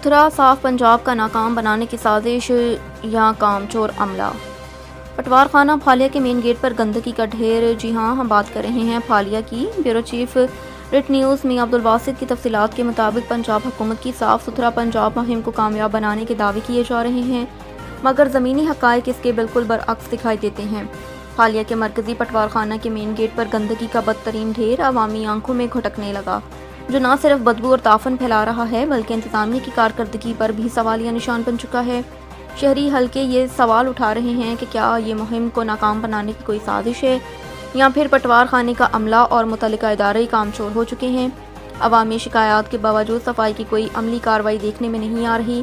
ستھرا صاف پنجاب کا ناکام بنانے کی سازش یا کام چور عملہ۔ پٹوار خانہ پھالیا کے مین گیٹ پر گندگی کا ڈھیر۔ جی ہاں، ہم بات کر رہے ہیں پھالیا کی۔ بیورو چیف ریٹ نیوز میاں عبدالباسط کی تفصیلات کے مطابق پنجاب حکومت کی صاف ستھرا پنجاب مہم کو کامیاب بنانے کے دعوے کیے جا رہے ہیں، مگر زمینی حقائق اس کے بالکل برعکس دکھائی دیتے ہیں۔ پھالیا کے مرکزی پٹوار خانہ کے مین گیٹ پر گندگی کا بدترین ڈھیر عوامی آنکھوں میں گھٹکنے لگا، جو نہ صرف بدبو اور تعفن پھیلا رہا ہے بلکہ انتظامیہ کی کارکردگی پر بھی سوالیہ نشان بن چکا ہے۔ شہری حلقے یہ سوال اٹھا رہے ہیں کہ کیا یہ مہم کو ناکام بنانے کی کوئی سازش ہے یا پھر پٹوار خانے کا عملہ اور متعلقہ ادارے کام چور ہو چکے ہیں۔ عوامی شکایات کے باوجود صفائی کی کوئی عملی کارروائی دیکھنے میں نہیں آ رہی،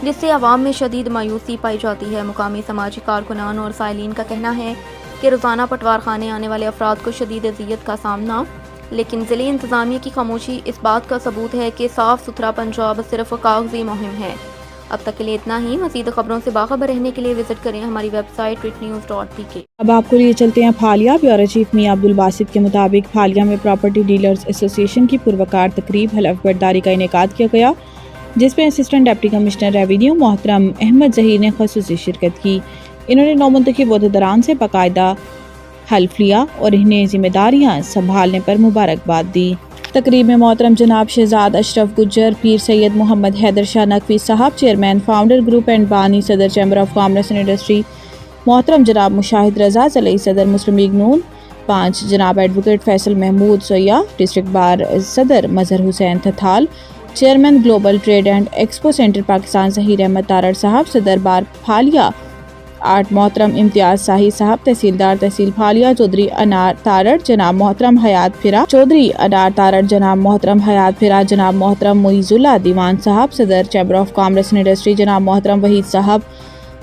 جس سے عوام میں شدید مایوسی پائی جاتی ہے۔ مقامی سماجی کارکنان اور سائلین کا کہنا ہے کہ روزانہ پٹوار خانے آنے والے افراد کو شدید اذیت کا سامنا، لیکن ضلعی انتظامیہ کی خاموشی اس بات کا ثبوت ہے کہ صاف ستھرا پنجاب صرف کاغذی مہم ہے۔ اب تک کے لیے اتنا ہی۔ مزید خبروں سے باخبر رہنے کے لیے وزٹ کریں ہماری ویب سائٹ ritnews.pk۔ اب آپ کو لیے چلتے ہیں پھالیا۔ بیورو چیف میاں عبدالباسط کے مطابق پھالیا میں پراپرٹی ڈیلرز ایسوسی ایشن کی پروقار تقریب حلف برداری کا انعقاد کیا گیا، جس میں اسسٹنٹ ڈپٹی کمشنر ریونیو محترم احمد ظہیر نے خصوصی شرکت کی۔ انہوں نے نومنتخب عہدیداران سے باقاعدہ حلف لیا اور انہیں ذمہ داریاں سنبھالنے پر مبارکباد دی۔ تقریب میں محترم جناب شہزاد اشرف گجر، پیر سید محمد حیدر شاہ نقوی صاحب، چیئرمین فاؤنڈر گروپ اینڈ بانی صدر chamber of commerce and industry, محترم جناب مشاہد رضا ضلعی صدر مسلم لیگ نون 5، جناب advocate Faisal Mahmood Soya, district bar صدر Mazhar Hussain Thathal, chairman global trade and expo centre Pakistan Zaheer Ahmad Tarar sahib, صدر بار پھالیا 8 محترم امتیاز ساہی صاحب، تحصیلدار تحصیل پھالیا چودھری انار تارڑ جناب محترم حیات پھرا، چودھری انار تارڑ جناب محترم حیات پھرا، جناب محترم معیز اللہ دیوان صاحب، صدر chamber of commerce and industry جناب محترم وحید صاحب،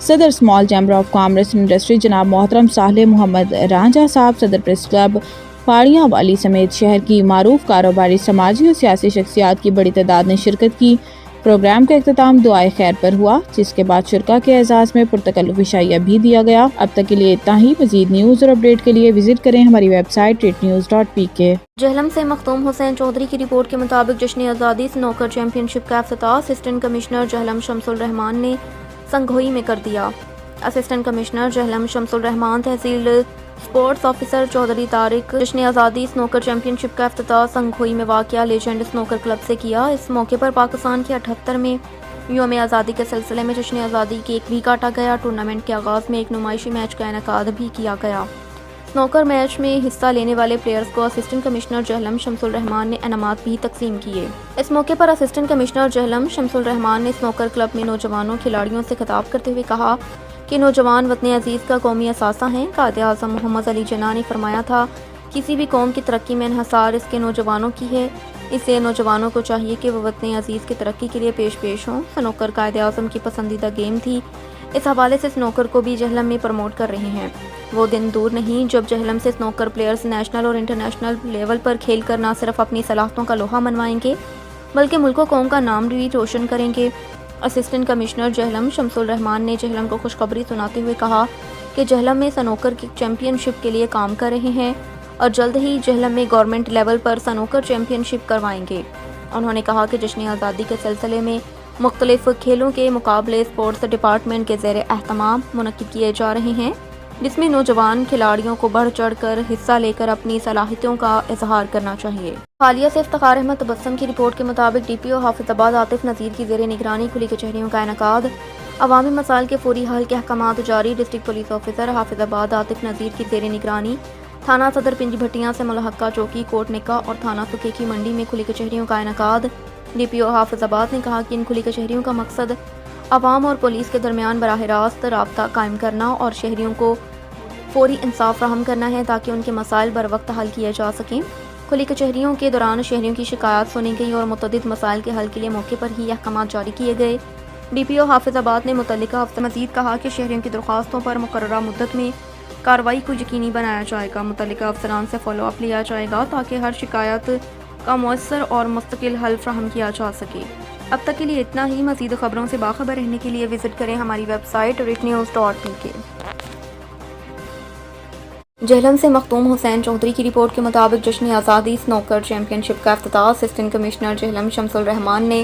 صدر small chamber of commerce and industry جناب محترم صالح محمد رانجھا صاحب، صدر پریس کلب پاڑیاں والی سمیت شہر کی معروف کاروباری، سماجی اور سیاسی شخصیات کی بڑی تعداد نے شرکت کی۔ پروگرام کا اختتام دعائے خیر پر ہوا، جس کے بعد شرکاء کے اعزاز میں پرتکلف عشائیہ بھی دیا گیا۔ اب تک کے لیے اتنا ہی۔ مزید نیوز اور اپڈیٹ کے لیے وزٹ کریں ہماری ویب سائٹ ritnews.pk۔ جہلم سے مختوم حسین چودھری کی رپورٹ کے مطابق جشن آزادی سنوکر چیمپئن شپ کا افتتاح اسسٹنٹ کمشنر جہلم شمس الرحمان نے سنگھوئی میں کر دیا۔ اسسٹنٹ کمشنر جہلم شمس الرحمان، تحصیل اسپورٹس آفیسر چودھری طارق جشن آزادی سنوکر چیمپئن شپ کا افتتاح سنگھوئی میں واقع لیجنڈ سنوکر کلب سے کیا۔ اس موقع پر پاکستان کے 78ویں یوم آزادی کے سلسلے میں جشن آزادی کیک بھی کاٹا گیا۔ ٹورنامنٹ کے آغاز میں ایک نمائشی میچ کا انعقاد بھی کیا گیا۔ سنوکر میچ میں حصہ لینے والے پلیئرز کو اسسٹنٹ کمشنر جہلم شمس الرحمان نے انعامات بھی تقسیم کیے۔ اس موقع پر اسسٹنٹ کمشنر جہلم شمس الرحمان نے سنوکر کلب میں نوجوانوں کھلاڑیوں سے خطاب کرتے ہوئے کہا کہ نوجوان وطن عزیز کا قومی اثاثہ ہیں۔ قائد اعظم محمد علی جناح نے فرمایا تھا، کسی بھی قوم کی ترقی میں انحصار اس کے نوجوانوں کی ہے، اس لیے نوجوانوں کو چاہیے کہ وہ وطن عزیز کی ترقی کے لیے پیش ہوں۔ سنوکر قائد اعظم کی پسندیدہ گیم تھی، اس حوالے سے سنوکر کو بھی جہلم میں پروموٹ کر رہے ہیں۔ وہ دن دور نہیں جب جہلم سے سنوکر پلیئرز نیشنل اور انٹرنیشنل لیول پر کھیل کر نہ صرف اپنی صلاحیتوں کا لوہا منوائیں گے بلکہ ملک و قوم کا نام بھی روشن کریں گے۔ اسسٹنٹ کمشنر جہلم شمس الرحمان نے جہلم کو خوشخبری سناتے ہوئے کہا کہ جہلم میں سنوکر کی چیمپئن شپ کے لیے کام کر رہے ہیں اور جلد ہی جہلم میں گورنمنٹ لیول پر سنوکر چیمپئن شپ کروائیں گے۔ انہوں نے کہا کہ جشن آزادی کے سلسلے میں مختلف کھیلوں کے مقابلے اسپورٹس ڈپارٹمنٹ کے زیر اہتمام منعقد کیے جا رہے ہیں، جس میں نوجوان کھلاڑیوں کو بڑھ چڑھ کر حصہ لے کر اپنی صلاحیتوں کا اظہار کرنا چاہیے۔ حالیہ سے افتخار احمد تبسم کی رپورٹ کے مطابق ڈی پی او حافظ آباد عاطف نذیر کی زیر نگرانی کھلی کچہریوں کا انعقاد۔ عوامی مسائل کے فوری حل کے احکامات جاری۔ ڈسٹرکٹ پولیس آفیسر حافظ آباد عاطف نذیر کی زیر نگرانی تھانہ صدر پنج بھٹیاں سے ملحقہ چوکی کوٹ نکا اور تھانہ سکیکی منڈی میں کھلی کچہریوں کا انعقاد۔ ڈی پی او حافظ آباد نے کہا کہ ان کھلی کچہریوں کا مقصد عوام اور پولیس کے درمیان براہ راست رابطہ قائم کرنا اور شہریوں کو فوری انصاف فراہم کرنا ہے تاکہ ان کے مسائل بر وقت حل کیے جا سکیں۔ کھلی کچہریوں کے دوران شہریوں کی شکایات سنی گئی اور متعدد مسائل کے حل کے لیے موقع پر ہی احکامات جاری کیے گئے۔ ڈی پی او حافظ آباد نے متعلقہ افسر مزید کہا کہ شہریوں کی درخواستوں پر مقررہ مدت میں کارروائی کو یقینی بنایا جائے گا۔ متعلقہ افسران سے فالو اپ لیا جائے گا تاکہ ہر شکایت کا مؤثر اور مستقل حل فراہم کیا جا سکے۔ اب تک کے لیے اتنا ہی۔ مزید خبروں سے باخبر رہنے کے لیے وزٹ کریں ہماری ویب سائٹ ritnews.pk۔ جہلم سے مختوم حسین چودھری کی رپورٹ کے مطابق جشن آزادی سنوکر چیمپئن شپ کا افتتاح اسسٹنٹ کمشنر جہلم شمس الرحمان نے